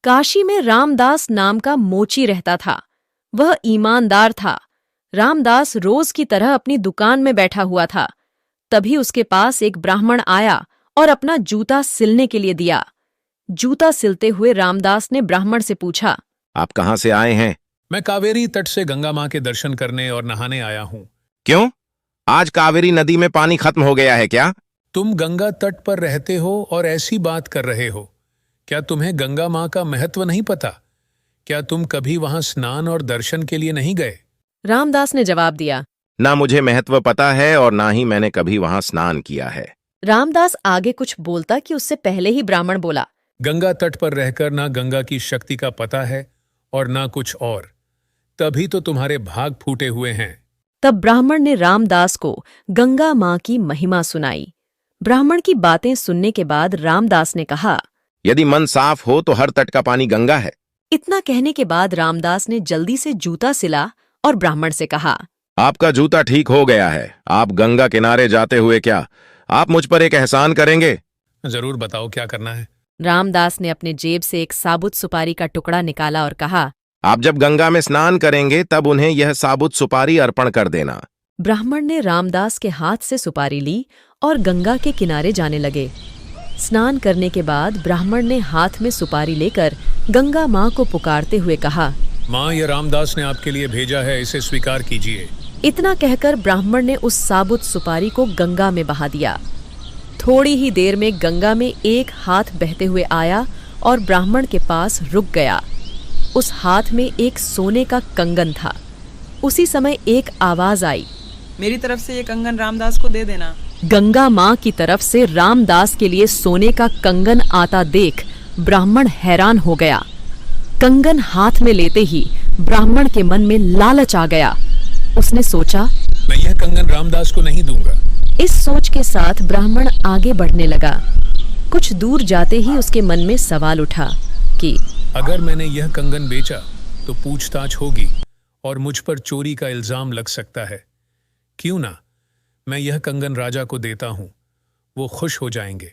काशी में रामदास नाम का मोची रहता था। वह ईमानदार था। रामदास रोज की तरह अपनी दुकान में बैठा हुआ था। तभी उसके पास एक ब्राह्मण आया और अपना जूता सिलने के लिए दिया। जूता सिलते हुए रामदास ने ब्राह्मण से पूछा, आप कहाँ से आए हैं? मैं कावेरी तट से गंगा माँ के दर्शन करने और नहाने आया हूँ। क्यों? आज कावेरी नदी में पानी खत्म हो गया है क्या? तुम गंगा तट पर रहते हो और ऐसी बात कर रहे हो। क्या तुम्हें गंगा माँ का महत्व नहीं पता? क्या तुम कभी वहां स्नान और दर्शन के लिए नहीं गए? रामदास ने जवाब दिया, ना मुझे महत्व पता है और ना ही मैंने कभी वहां स्नान किया है। रामदास आगे कुछ बोलता कि उससे पहले ही ब्राह्मण बोला, गंगा तट पर रहकर ना गंगा की शक्ति का पता है और ना कुछ और, तभी तो तुम्हारे भाग फूटे हुए हैं। तब ब्राह्मण ने रामदास को गंगा माँ की महिमा सुनाई। ब्राह्मण की बातें सुनने के बाद रामदास ने कहा, यदि मन साफ हो तो हर तट का पानी गंगा है। इतना कहने के बाद रामदास ने जल्दी से जूता सिला और ब्राह्मण से कहा, आपका जूता ठीक हो गया है। आप गंगा किनारे जाते हुए क्या आप मुझ पर एक एहसान करेंगे? जरूर बताओ, क्या करना है? रामदास ने अपने जेब से एक साबुत सुपारी का टुकड़ा निकाला और कहा, आप जब गंगा में स्नान करेंगे तब उन्हें यह साबुत सुपारी अर्पण कर देना। ब्राह्मण ने रामदास के हाथ से सुपारी ली और गंगा के किनारे जाने लगे। स्नान करने के बाद ब्राह्मण ने हाथ में सुपारी लेकर गंगा माँ को पुकारते हुए कहा, माँ, ये रामदास ने आपके लिए भेजा है, इसे स्वीकार कीजिए। इतना कहकर ब्राह्मण ने उस साबुत सुपारी को गंगा में बहा दिया। थोड़ी ही देर में गंगा में एक हाथ बहते हुए आया और ब्राह्मण के पास रुक गया। उस हाथ में एक सोने का कंगन था। उसी समय एक आवाज आई, मेरी तरफ से ये कंगन रामदास को दे देना। गंगा माँ की तरफ से रामदास के लिए सोने का कंगन आता देख ब्राह्मण हैरान हो गया। कंगन हाथ में लेते ही ब्राह्मण के मन में लालच आ गया। उसने सोचा, मैं यह कंगन रामदास को नहीं दूंगा। इस सोच के साथ ब्राह्मण आगे बढ़ने लगा। कुछ दूर जाते ही उसके मन में सवाल उठा कि अगर मैंने यह कंगन बेचा तो पूछताछ होगी और मुझ पर चोरी का इल्जाम लग सकता है। क्यों ना मैं यह कंगन राजा को देता हूं, वो खुश हो जाएंगे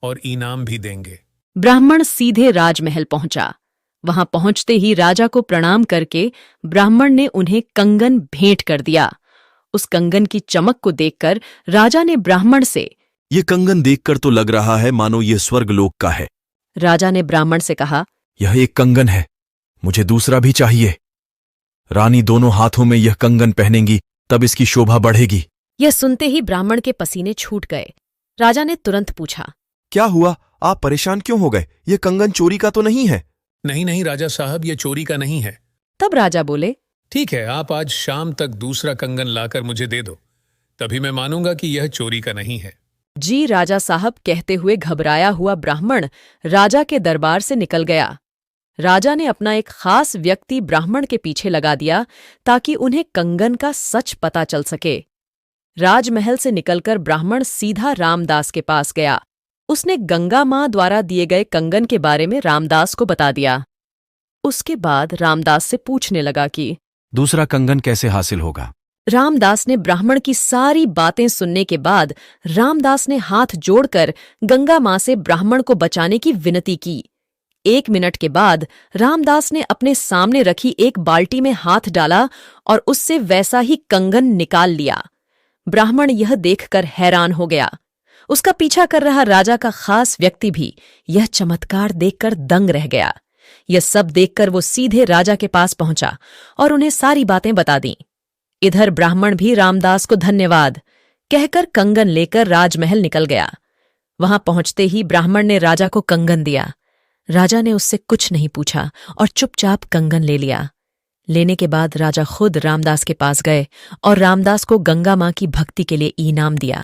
और इनाम भी देंगे। ब्राह्मण सीधे राजमहल पहुंचा। वहां पहुंचते ही राजा को प्रणाम करके ब्राह्मण ने उन्हें कंगन भेंट कर दिया। उस कंगन की चमक को देखकर राजा ने ब्राह्मण से, ये कंगन देखकर तो लग रहा है मानो ये स्वर्गलोक का है। राजा ने ब्राह्मण से कहा, यह एक कंगन है, मुझे दूसरा भी चाहिए। रानी दोनों हाथों में यह कंगन पहनेंगी तब इसकी शोभा बढ़ेगी। यह सुनते ही ब्राह्मण के पसीने छूट गए। राजा ने तुरंत पूछा, क्या हुआ? आप परेशान क्यों हो गए? यह कंगन चोरी का तो नहीं है? नहीं नहीं राजा साहब, यह चोरी का नहीं है। तब राजा बोले, ठीक है, आप आज शाम तक दूसरा कंगन लाकर मुझे दे दो, तभी मैं मानूंगा कि यह चोरी का नहीं है। जी राजा साहब कहते हुए घबराया हुआ ब्राह्मण राजा के दरबार से निकल गया। राजा ने अपना एक खास व्यक्ति ब्राह्मण के पीछे लगा दिया ताकि उन्हें कंगन का सच पता चल सके। राजमहल से निकलकर ब्राह्मण सीधा रामदास के पास गया। उसने गंगा माँ द्वारा दिए गए कंगन के बारे में रामदास को बता दिया। उसके बाद रामदास से पूछने लगा कि दूसरा कंगन कैसे हासिल होगा? रामदास ने ब्राह्मण की सारी बातें सुनने के बाद रामदास ने हाथ जोड़कर गंगा माँ से ब्राह्मण को बचाने की विनती की। 1 मिनट के बाद रामदास ने अपने सामने रखी एक बाल्टी में हाथ डाला और उससे वैसा ही कंगन निकाल लिया। ब्राह्मण यह देखकर हैरान हो गया। उसका पीछा कर रहा राजा का खास व्यक्ति भी यह चमत्कार देखकर दंग रह गया। यह सब देखकर वो सीधे राजा के पास पहुंचा और उन्हें सारी बातें बता दीं। इधर ब्राह्मण भी रामदास को धन्यवाद कहकर कंगन लेकर राजमहल निकल गया। वहां पहुंचते ही ब्राह्मण ने राजा को कंगन दिया। राजा ने उससे कुछ नहीं पूछा और चुपचाप कंगन ले लिया। लेने के बाद राजा खुद रामदास के पास गए और रामदास को गंगा माँ की भक्ति के लिए इनाम दिया।